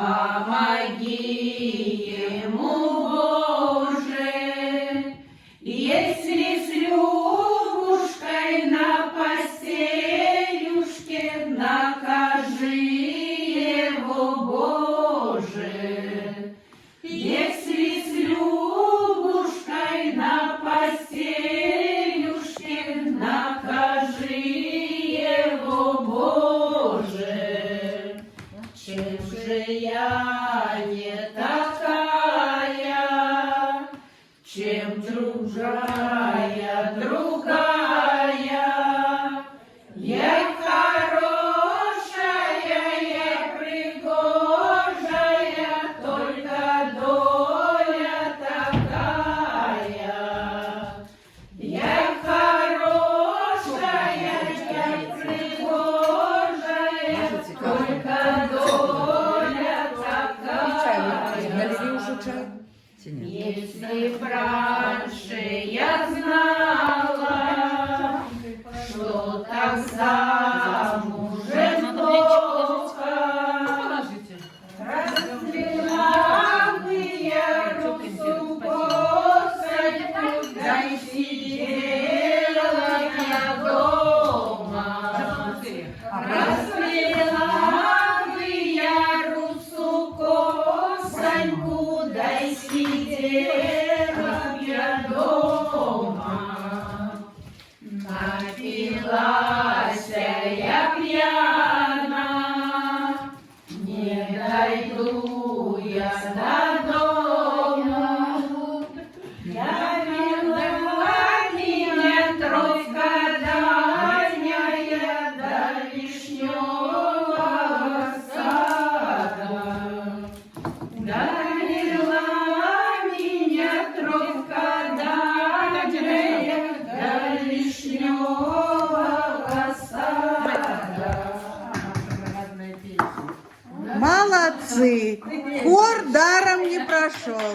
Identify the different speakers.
Speaker 1: помоги ему, Боже, если с Любушкой на постелюшке, накажи его, Боже, если с Любушкой на постелюшке, накажи его, Боже. Чем же я не такая, чем другая, я хорошая, я пригожая, только доля такая. Я хорошая, я пригожая, только доля такая. Если б раньше я знала, что так замужем плохо, расцвела бы я росу косоньку, да и сидела я дома. Расцвела бы я росу косоньку, да и сидела я дома. Напилась я пьяна, не дойду я до дома. Я вела меня троцка дальняя до вишневого сада. Довела меня троцка дальняя до вишневого сада.
Speaker 2: Молодцы! Хор даром не прошел.